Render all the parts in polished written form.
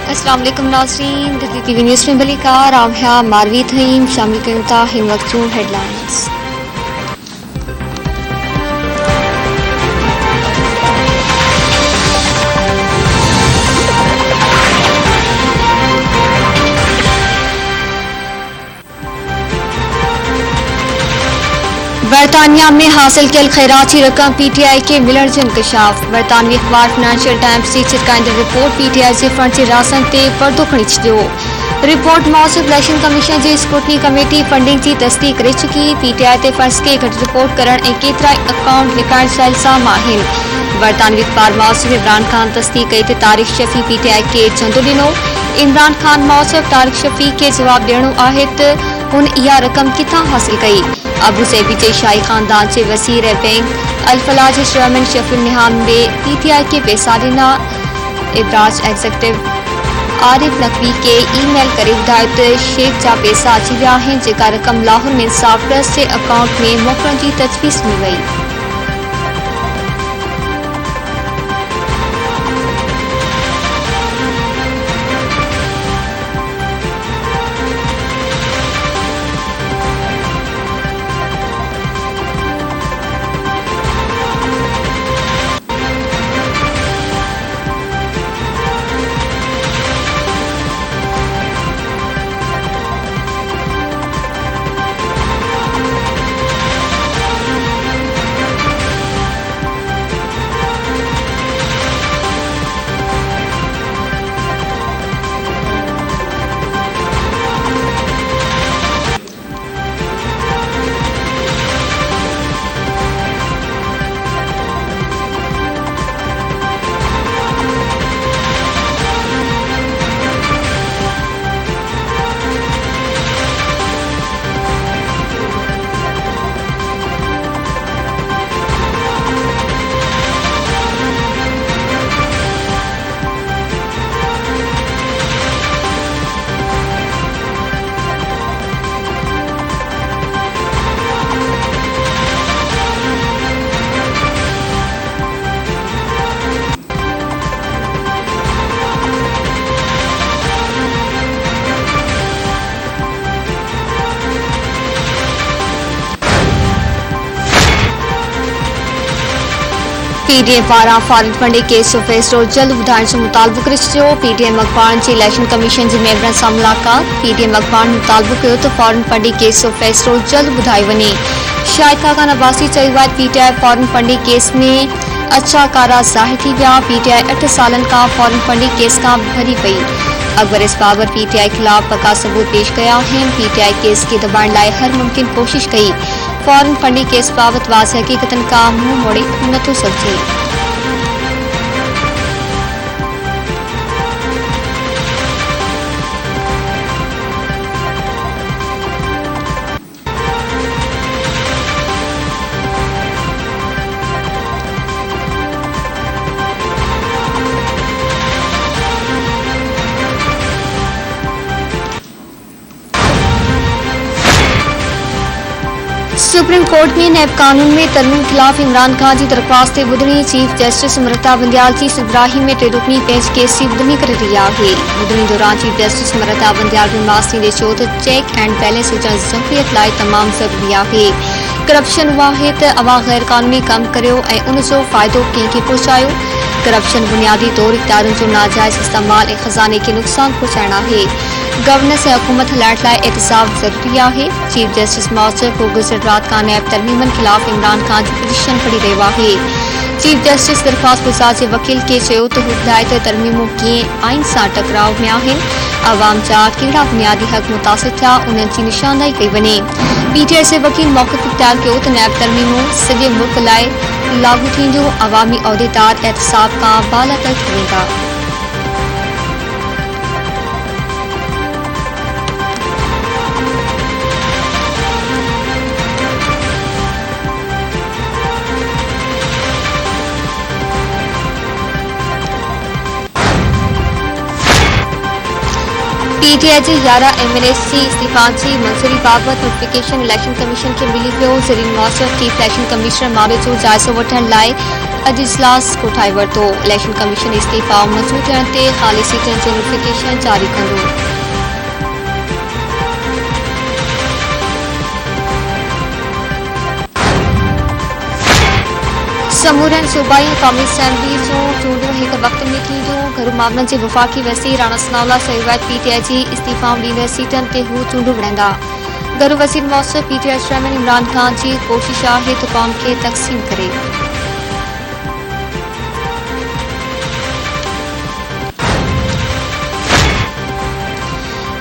अस्सलाम वालेकुम नाज़रीन, दिल्ली टीवी न्यूज़ में भलीका रामया मारवी थईं शामिल कयूं था हिन वक्त जूं हेडलाइंस। बरतानिया में हासिल कियल खैराती रकम PTI के मिलण जो इंकशाफ। बरतानवी अखबार फाइनेंशियल टाइम्स जी छिरकाईंदड़ रिपोर्ट PTI जे फंड जे रासन ते पर्दो खणी छॾियो। रिपोर्ट मौसूब इलेक्शन कमीशन जी स्क्रूटनी कमेटी फंडिंग की तस्दीक करे चुकी। PTI ते फंड्स के घटि रिपोर्ट करण ऐं केतिरा अकाउंट लिकाइण जा इल्ज़ाम आहिनि। बरतानवी अखबार मौसूब इमरान खान तस्दीक कई ते तारिक शफ़ी PTI के चंदो ॾिनो। इमरान खान मौसूब तारिक शफ़ी के जवाब ॾियणो आहे त हुन इहा रक़म किथां हासिल कई। अबू ज़ैबी जे शाही खानदान जे वज़ीर बैंक अल-फलाह जे चेयरमैन शफीउल निहान ने PTI के पैसा ॾिना। इब्राज एग्जीक्यूटिव आरिफ नकवी के ईमेल करे ॿुधायो त शेख जा पैसा अची विया आहिनि, जेका रक़म लाहौर में इंसाफ ट्रस्ट जे अकाउंट में मोकिलण जी तजवीज़ में वई। PDM पारां फारिग फंडे केस जो फ़ैसिलो जल्द ॿुधाइण जो मुतालबो करे छॾियो। PDM अखबारनि जे इलेक्शन कमीशन जे मेंबरनि सां मुलाक़ात। PDM अखबारनि मुतालबो कयो त फॉरेन फंडे केस जो फ़ैसिलो जल्द ॿुधायो वञे। शाहिद खान अब्बासी चयो आहे PTI फॉरेन फंडे केस में अछा कारा ज़ाहिर थी विया। PTI 8 सालनि खां फॉरेन फंडे केस खां भरी पई। अकबर इस्बाबर PTI खिलाफ पका सबूत पेश कया आहिनि। PTI केस खे दबाइण लाइ हर मुमकिन कोशिश कई। फॉरेन फंडे केस बाबति वाज़ हक़ीक़तनि खां मुंहुं मोड़े नथो सघिजे। सुप्रीम कोर्ट में नैब कानून में तरमीम खिलाफ इमरान खान की दरख्वास्त ॿुधणी। चीफ जस्टिस अमृता बंदयाल की सिरबराही में टे रुकनी बेंच केस की ॿुधणी करे रही आहे। ॿुधणी दौरान चीफ जस्टिस अमृता बंदयाल बिमासी ने चयो त चेक एंड बैलेंस हुजण ज़रूरियत लाइ तमाम ज़रूरी आहे। करप्शन उहा आहे त अवां गैर कानूनी कम करियो ऐं उन जो फ़ाइदो कंहिंखे पहुचायो। करप्शन बुनियादी तौर इख्तियारनि जो नाजायज़ इस्तेमाल ऐं खज़ाने के नुक़सान पहुचाइण आहे। गवर्नेंस ऐं हुकूमत हलाइण लाइ एहतसाब ज़रूरी आहे। चीफ जस्टिस मौसूब को गुज़िर रात खां नैब तरमीमनि खिलाफ इमरान खान जी पिटीशन पढ़ी रहियो आहे। चीफ जस्टिस दरख्वास्त गुज़ार जे वकील के चयो त हू ॿुधाए त तरमीमूं कीअं आइन सां टकराव में आहिनि। अवाम जा कहिड़ा बुनियादी हक़ मुतासिर थिया, उन्हनि जी निशानदाही कई वञे। PTI जे वकील मौक़िफ़ इख्तियार कयो त नैब तरमीमूं सॼे मुल्क लाइ लागू थींदियूं। अवामी उहिदेदार एहतसाब खां बालातर थी वेंदा। PTI जे 11 MNC इस्तीफ़ान जी मंज़ूरी बाबति नोटिफिकेशन इलेक्शन कमीशन के मिली वियो। ज़रीन मौसूब चीफ इलेक्शन कमिश्नर मामले जो जाइज़ो वठण लाइ अॼु इजलास कोठाए वरितो। इलेक्शन कमीशन इस्तीफ़ा मंज़ूर थियण ते ख़ाली सीटुनि जो नोटिफिकेशन जारी कंदो। समूरनि सूबाई क़ौमी असेंबली जूं चूंडूं हिक वक़्त में थींदियूं। घरू मामलनि जे वफ़ाक़ी वज़ीर राणा सनाउल्लाह सहिवायत पीटीआई जी इस्तीफ़ाऊं ॾींदड़ सीटनि ते हू चूंडूं विढ़ंदा। घरू वज़ीर मौसूफ़ पीटीआई चेयरमैन इमरान ख़ान जी कोशिश आहे त क़ौम खे तक़सीम करे।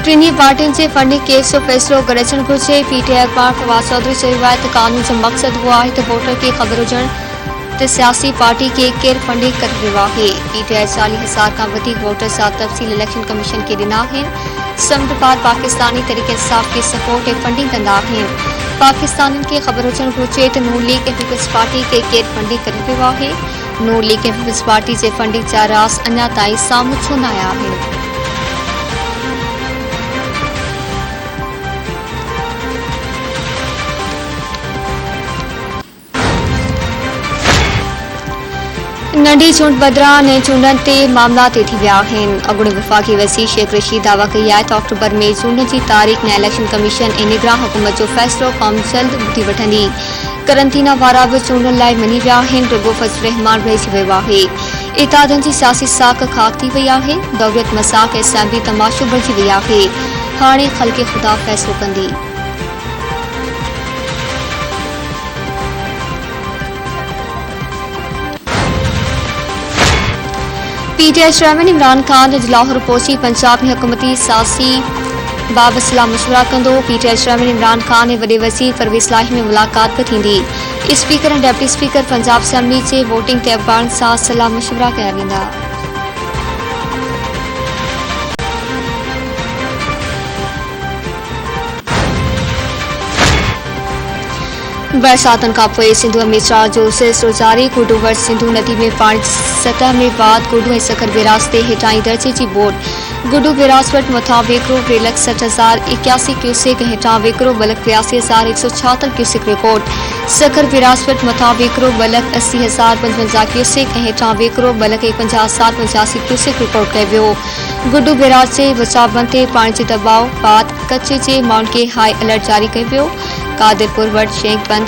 टिनी पार्टियुनि जे फंडिंग केस जो फ़ैसिलो गॾिजणु घुरिजे। पीटीआई अख़बार फवाद चौधरी चयो त क़ानून जो मक़सदु उहो आहे त वोटर खे ख़बर हुजणु त सियासी पार्टी खे केरु फंडिंग करे रहियो आहे। पीटीआई 40,000 खां वधीक वोटर सां तफ़सील इलेक्शन कमीशन खे ॾिना आहिनि। समुंड पार पाकिस्तानी तरीक़े इंसाफ़ खे सपोर्ट ऐं फंडिंग कंदा आहिनि। पाकिस्तानियुनि खे ख़बर हुजणु घुरिजे त नून लीग ऐं पीपल्स पार्टी खे केरु फंडिंग करे रहियो आहे। नून लीग ऐं पीपल्स पार्टी जे फंडिंग जा राज़ अञा ताईं साम्हूं छो न आया आहिनि। नंढी चूंड बदिरां नए चूंडनि ते मामला तेज़ी विया आहिनि। अॻूणे वफ़ाक़ी वज़ीर शेख रशीद दावा कई आहे त अक्टूबर में चूंडनि जी तारीख़ नए इलेक्शन कमीशन ऐं निगरान हुकूमत जो फ़ैसिलो क़ौम जल्द ॿुधी वठंदी। करंथीना वारा बि चूंडनि लाइ मञी विया आहिनि। रुॻो फज़लुर रहमान रहिजी वियो आहे। इतादनि जी सियासी साख खाक थी वई आहे। दौरियत मज़ाक़ ऐं असेंबली तमाशो बणिजी वई आहे। हाणे ख़ल्क़े ख़ुदा फ़ैसिलो कंदी। पीटीआई चेयरमैन इमरान ख़ान अॼु लाहौर पहुची पंजाब में हुकूमती सियासी बाबति सलाह मशवरा कंदो। पीटीआई चेयरमैन इमरान ख़ान ऐं वॾे वज़ीर परवेज़ इलाही में मुलाक़ात बि थींदी। स्पीकर ऐं डेप्टी स्पीकर पंजाब असेंबली जे वोटिंग ते अख़बारनि सां सलाह मशवरा कया वेंदा। बरसातनि खां पोइ सिंधु में चार जो सिलसिलो जारी। गुडू वटि सिंधु नदी में पाणी जी सतह में वाध। गुडू ऐं सखर बैराज ते हेठाहीं दर्जे जी बोट। गुडू बैराज वटि मथां वेकिरो 3,60,81 क्यूसेक ऐं हेठां वेकिरो 2,82,176 क्यूसेक रिकॉर्ड। सखर बैराज वटि मथां वेकिरो 2,80,055 क्यूसेक ऐं हेठां वेकिरो 2,51,785 क्यूसेक रिकॉर्ड कयो वियो। गुडू बैराज जे बचाव बंद ते पाणी जे दबाव बाद कच्छ जे माण्हुनि खे हाई अलर्ट जारी कयो वियो। कादिरपुर वटि शेख बंद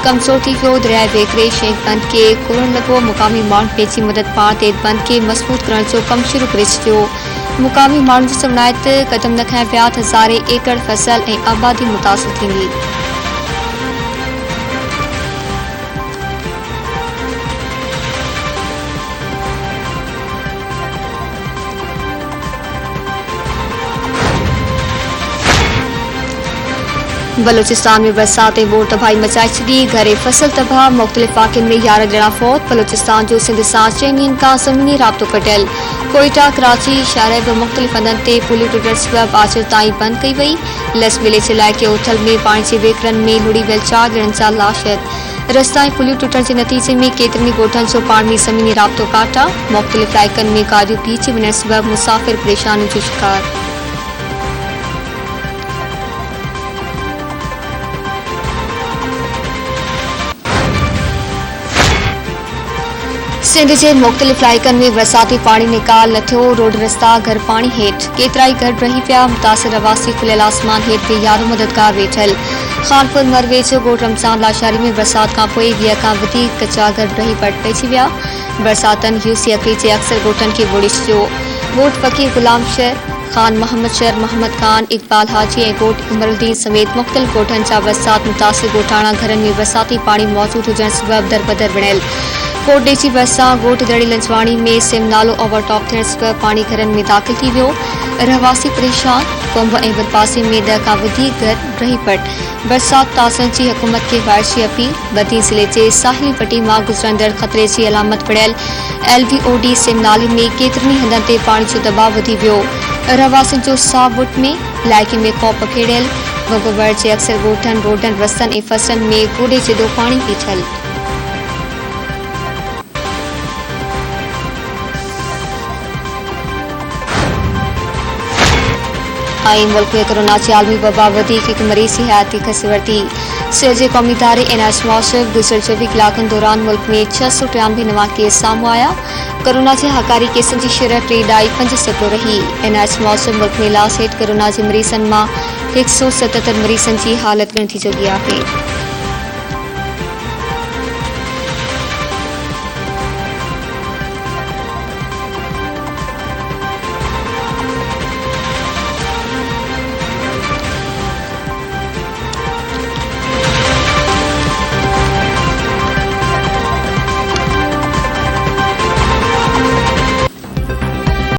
कमज़ोर थी वियो। दरियाए वेकिरे शेख बंद खे खुलण लॻो। मुक़ामी माण्हुनि पंहिंजी मदद पाण ते बंद खे मज़बूत करण जो कमु शुरू करे छॾियो। मुक़ामी माण्हुनि जी चवण आहे त क़दम न खयां विया त हज़ारे एकड़ फसल ऐं आबादी मुतासिर थींदी। बलोचिस्तान में बरसात ऐं बोर तबाही मचाए छॾी। घरे फसल तबाह। मुख़्तलिफ़ वाक़िअनि में 11 ॼणा फ़ौत। बलोचिस्तान जो सिंध सां 6 ॾींहनि खां ज़मीनी राब्तो कटियल। कोयटा कराची शहर बि मुख़्तलिफ़ हंधनि ते पुलियूं टुटण सबबि आख़िर ताईं बंदि कई वई। लस विलेज इलाइक़े उथल में पाणी जे वेकिरनि में लुड़ी वियल 4 ॼणनि जा लाशत। रस्ता ऐं पुलियूं टुटण जे नतीजे में केतिरनि ॻोठनि जो पाणी में ज़मीनी राब्तो काटा। मुख़्तलिफ़ इलाइक़नि में गाॾियूं भीजी वञण सबबि मुसाफ़िर परेशानियुनि जो शिकार। सिंध जे मुख़्तलिफ़ इलाइक़नि में बरसाती पाणी निकाल न थियो। रोड रस्ता घर पाणी हेठि। केतिराई घर रही पिया। मुतासिर रवासी खुलियल आसमान हेठि बि यारो मददगार वेठल। खानपुर मरवे जो ॻोठ रमज़ान लाशारी में बरसात खां पोइ 20 खां वधीक कचा घर रही पइजी विया। बरसातनि यूसी अकली जे अक्सर ॻोठनि खे ॿोड़ी छॾियो। ॻोठ फ़कीर गुलाम शर खान मोहम्मद शर मोहम्मद खान इकबाल हाजी ऐं ॻोठ उमरुद्दीन समेत मुख़्तलिफ़ ॻोठनि जा बरसात मुतासिर ॻोठाणा घरनि में बरसाती पाणी मौजूदु हुजण सबबि दरबदर बणियल। कोटे जी भरिसां ॻोठ दड़ी लंजवाणी में सिम नालो ओवरटॉप थियण सबबि पाणी घरनि में दाख़िल थी वियो। रहवासी परेशान। कुंभ ऐं बदपासे में 10 खां वधीक घर रही पट। बरसात तासनि जी हुकूमत खे बारिश जी अपील। बदी ज़िले जे साहिली पटी मां गुज़रंदड़ ख़तरे जी अलामत पड़ियल LVOD सिम नाले में केतिरनि हंधनि ते पाणी जो दबाव वधी वियो। रहवासियुनि जो साह बुट में। इलाइक़े में खौफ़ पखेड़ियल। वॻोवड़ जे अक्सर ॻोठनि रोडनि रस्तनि ऐं फसलनि में गोॾे जिदो पाणी बीठल। मुल्क में कोरोना जी आलमी वबा वधीक हिकु मरीज़ जी हयाती खसी वरिती। सिरजे कौमी इदारे NIH मुआशर गुज़र 24 कलाकनि दौरान मुल्क में 693 नवा केस साम्हूं आया। कोरोना जे हकारी केसनि जी शरह 3.5% रही। NIH मुआशर मुल्क में लास हेठि कोरोना जे मरीज़नि मां 177 मरीज़नि जी हालत ॻणिजी चुकी आहे।